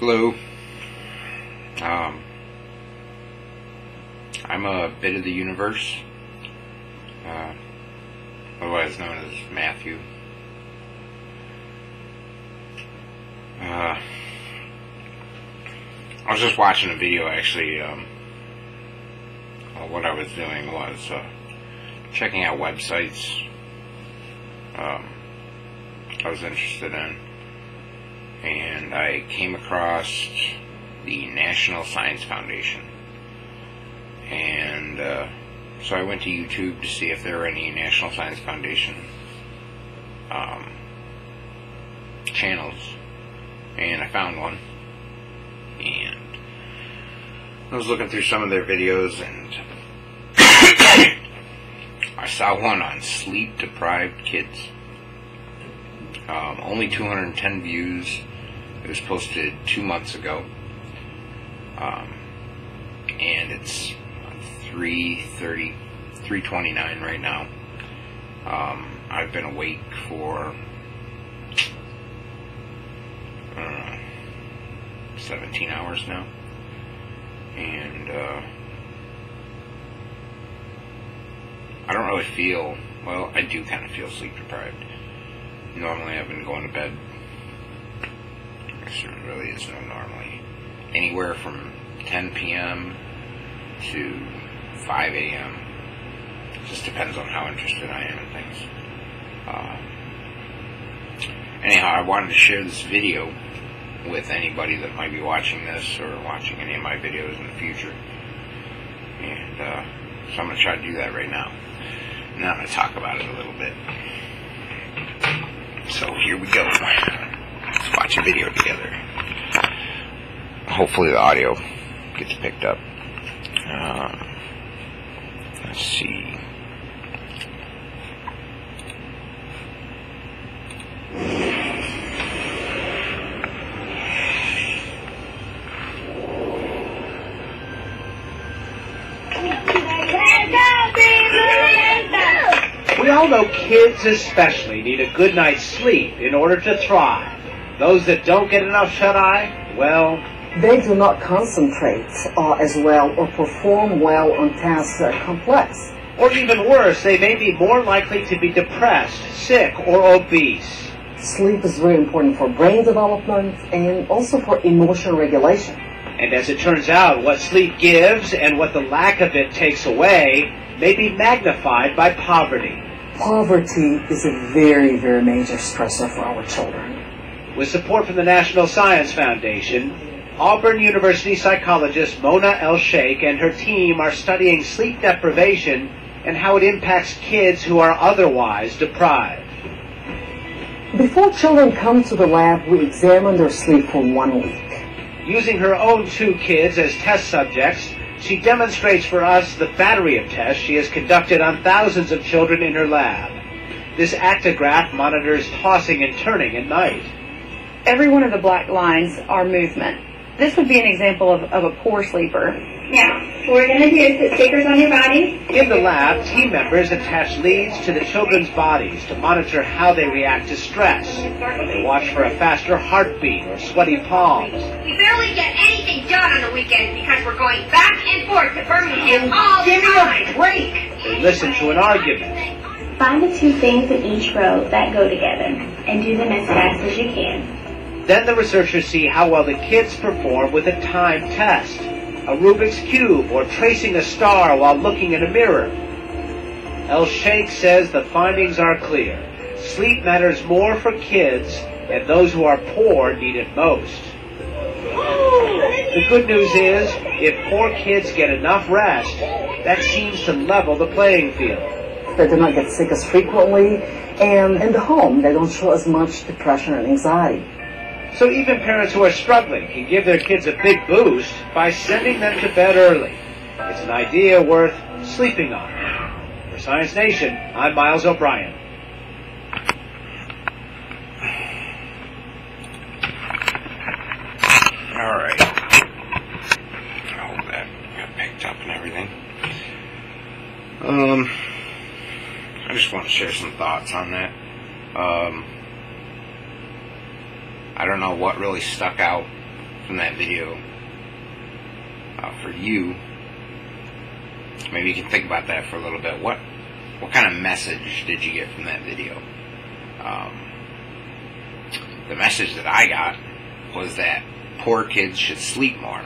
Hello. I'm a bit of the universe, otherwise known as Matthew. I was just watching a video, actually. What I was doing was checking out websites I was interested in, and I came across the National Science Foundation, and so I went to YouTube to see if there were any National Science Foundation channels, and I found one, and I was looking through some of their videos, and I saw one on sleep-deprived kids. Only 210 views. It was posted 2 months ago, and it's 3:29 right now. I've been awake for 17 hours now, and I don't really feel, well, I do kind of feel sleep deprived. Normally I've been going to bed, there really is no normally, anywhere from 10 p.m. to 5 a.m. It just depends on how interested I am in things. Anyhow, I wanted to share this video with anybody that might be watching this or watching any of my videos in the future. And so I'm going to try to do that right now. Now I'm going to talk about it a little bit. So here we go. Let's watch a video together. Hopefully the audio gets picked up. Let's see. We all know kids especially need a good night's sleep in order to thrive. Those that don't get enough shut-eye, well, they do not concentrate as well or perform well on tasks that are complex. Or even worse, they may be more likely to be depressed, sick, or obese. Sleep is very important for brain development and also for emotional regulation. And as it turns out, what sleep gives and what the lack of it takes away may be magnified by poverty. Poverty is a very, very major stressor for our children. With support from the National Science Foundation, Auburn University psychologist Mona El Sheikh and her team are studying sleep deprivation and how it impacts kids who are otherwise deprived. Before children come to the lab, we examine their sleep for 1 week. Using her own 2 kids as test subjects, she demonstrates for us the battery of tests she has conducted on thousands of children in her lab. This actigraph monitors tossing and turning at night. Every one of the black lines are movement. This would be an example of a poor sleeper. Now, what we're going to do is put stickers on your body. In the lab, team members attach leads to the children's bodies to monitor how they react to stress. They watch for a faster heartbeat or sweaty palms. We barely get anything done on the weekends because we're going back and forth to Birmingham all the time. Give me a break! They listen to an argument. Find the 2 things in each row that go together and do them as fast as you can. Then the researchers see how well the kids perform with a timed test, a Rubik's Cube, or tracing a star while looking in a mirror. El Sheikh says the findings are clear. Sleep matters more for kids, and those who are poor need it most. The good news is, if poor kids get enough rest, that seems to level the playing field. They do not get sick as frequently, and in the home, they don't show as much depression and anxiety. So even parents who are struggling can give their kids a big boost by sending them to bed early. It's an idea worth sleeping on. For Science Nation, I'm Miles O'Brien. Alright. I hope that got picked up and everything. I just want to share some thoughts on that. I don't know what really stuck out from that video for you, maybe you can think about that for a little bit. What kind of message did you get from that video? The message that I got was that poor kids should sleep more.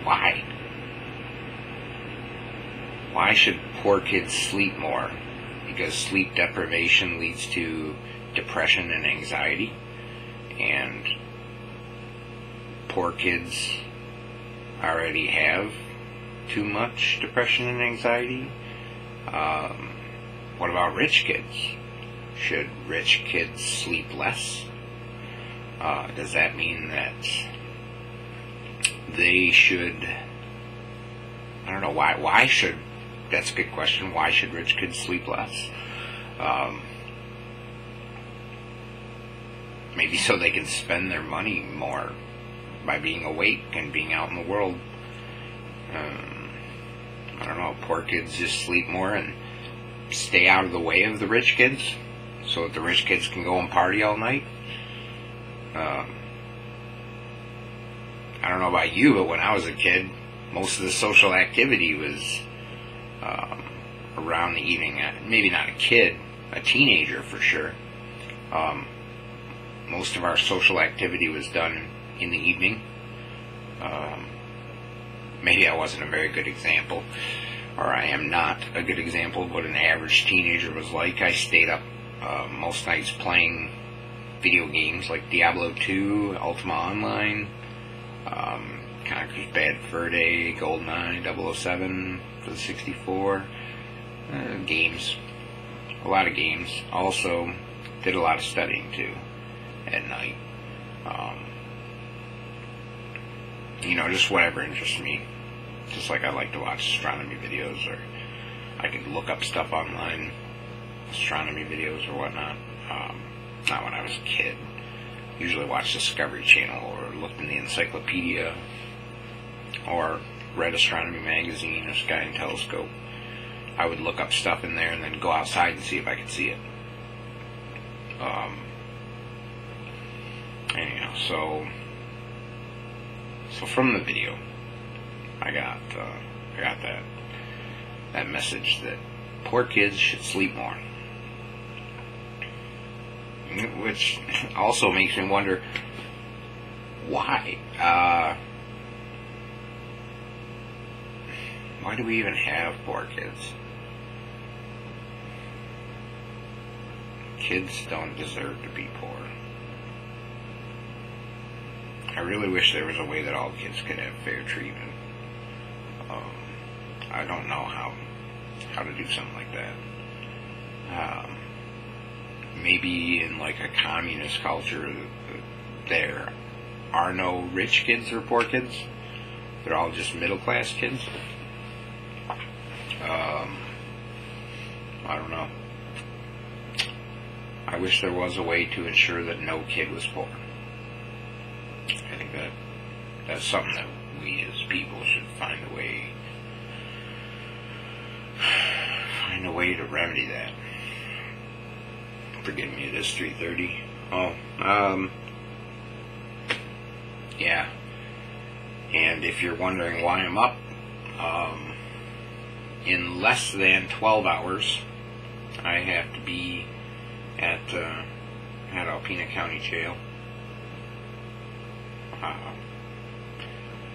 Why? Why should poor kids sleep more? Because sleep deprivation leads to depression and anxiety, and poor kids already have too much depression and anxiety. What about rich kids? Should rich kids sleep less? Does that mean that they should, I don't know, why should, that's a good question, why should rich kids sleep less? Maybe so they can spend their money more by being awake and being out in the world. I don't know, poor kids just sleep more and stay out of the way of the rich kids so that the rich kids can go and party all night. I don't know about you, but when I was a kid, most of the social activity was around the evening. Maybe not a kid, a teenager for sure. Most of our social activity was done in the evening. Maybe I wasn't a very good example, or I am not a good example of what an average teenager was like. I stayed up most nights playing video games like Diablo 2, Ultima Online, Conker's Bad Fur Day, GoldenEye, 007 for the 64, games, a lot of games. Also did a lot of studying too at night. You know, just whatever interests me. Just like I like to watch astronomy videos, or I could look up stuff online, astronomy videos or whatnot. Not when I was a kid. Usually watched Discovery Channel, or looked in the encyclopedia, or read Astronomy Magazine or Sky and Telescope. I would look up stuff in there and then go outside and see if I could see it. Anyhow, so from the video, I got that message that poor kids should sleep more, which also makes me wonder why. Why do we even have poor kids? Kids don't deserve to be poor. I really wish there was a way that all kids could have fair treatment. I don't know how to do something like that. Maybe in like a communist culture, there are no rich kids or poor kids. They're all just middle class kids. I don't know. I wish there was a way to ensure that no kid was poor. I think that's something that we as people should find a way to remedy that. Forgive me, it is 3:30. Yeah. And if you're wondering why I'm up, in less than 12 hours, I have to be at Alpena County Jail.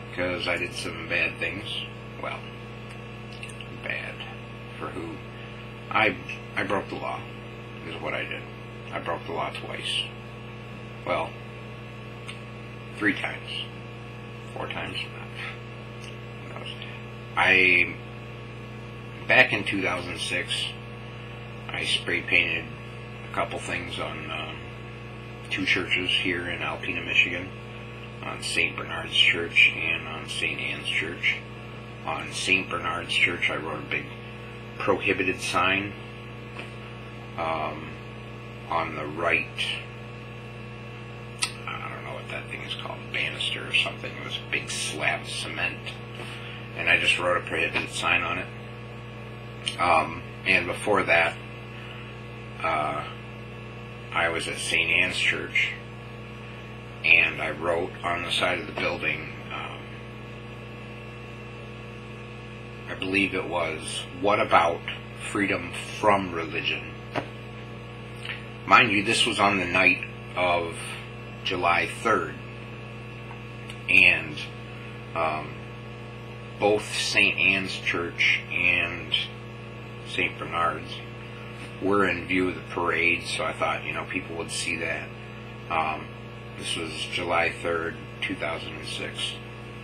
Because I did some bad things. Well, bad. For who? I broke the law, is what I did. I broke the law twice. Well, 3 times. 4 times? Who knows? Back in 2006, I spray painted a couple things on 2 churches here in Alpena, Michigan. On St. Bernard's Church and on St. Anne's Church. On St. Bernard's Church, I wrote a big prohibited sign on the right. I don't know what that thing is called, banister or something. It was a big slab of cement, and I just wrote a prohibited sign on it. And before that, I was at St. Anne's Church, and I wrote on the side of the building, I believe it was, "What about freedom from religion?" Mind you, this was on the night of July 3rd, and both St. Anne's Church and St. Bernard's were in view of the parade, so I thought, people would see that. This was July 3rd, 2006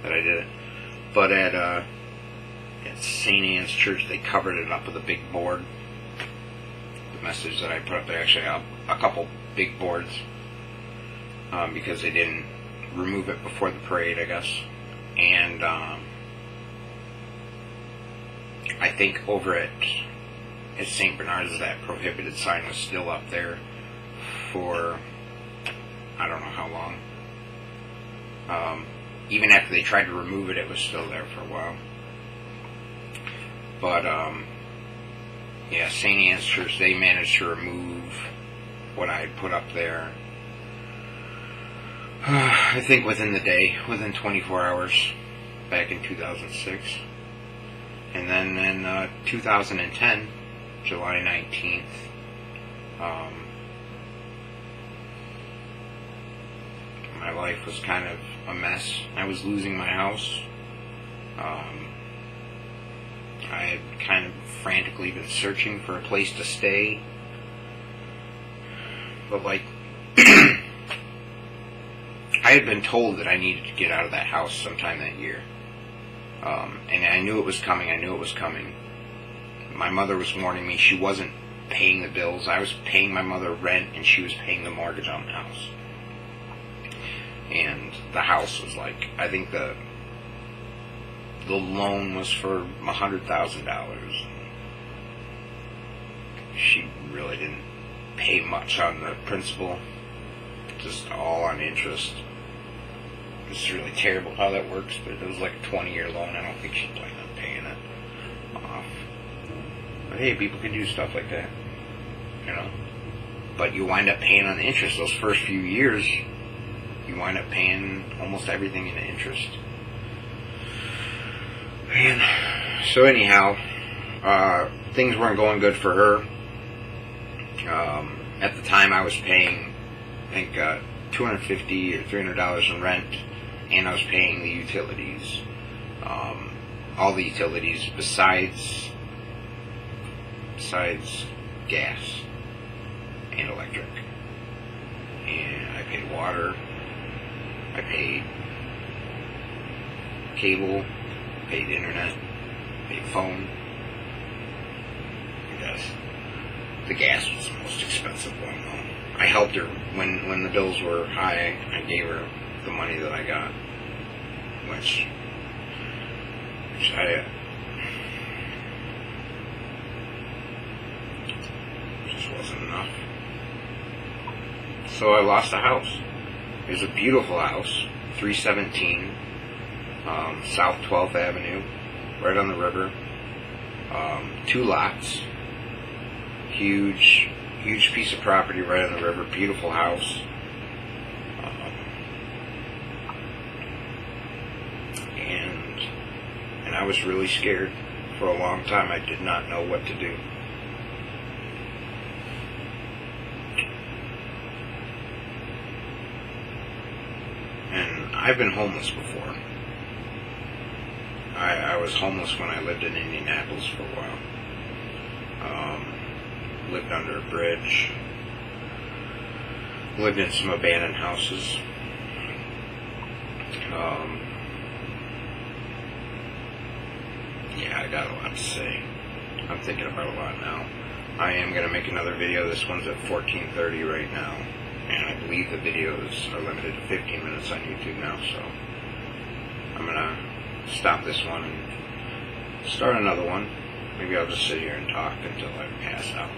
that I did it. But at St. Anne's Church, they covered it up with a big board. The message that I put up there, actually a couple big boards, because they didn't remove it before the parade, I guess. And I think over at St. Bernard's, that prohibited sign was still up there for I don't know how long. Even after they tried to remove it, it was still there for a while. But yeah, St. Anne's Church, they managed to remove what I had put up there. I think within the day, within 24 hours, back in 2006. And then in 2010, July 19th, my life was kind of a mess. I was losing my house. I had kind of frantically been searching for a place to stay. But I had been told that I needed to get out of that house sometime that year. And I knew it was coming. My mother was warning me. She wasn't paying the bills. I was paying my mother rent, and she was paying the mortgage on the house. And the house was I think the loan was for $100,000. She really didn't pay much on the principal, just all on interest. It's really terrible how that works, but it was like a 20-year loan. I don't think she planned on paying it off. But hey, people can do stuff like that, But you wind up paying on the interest. Those first few years, you wind up paying almost everything in interest. And so anyhow, things weren't going good for her. At the time, I was paying, I think, $250 or $300 in rent, and I was paying the utilities, all the utilities besides gas and electric. And I paid water, I paid cable, paid internet, paid phone. I guess the gas was the most expensive one, though. I helped her when the bills were high. I gave her the money that I got, which just wasn't enough. So I lost a house. It was a beautiful house, 317 South 12th Avenue, right on the river. 2 lots, huge piece of property right on the river, beautiful house. And I was really scared for a long time. I did not know what to do. And I've been homeless before. I was homeless when I lived in Indianapolis for a while. Lived under a bridge. Lived in some abandoned houses. Yeah, I got a lot to say. I'm thinking about a lot now. I am going to make another video. This one's at 14:30 right now. And I believe the videos are limited to 15 minutes on YouTube now, so I'm going to stop this one and start another one. Maybe I'll just sit here and talk until I pass out.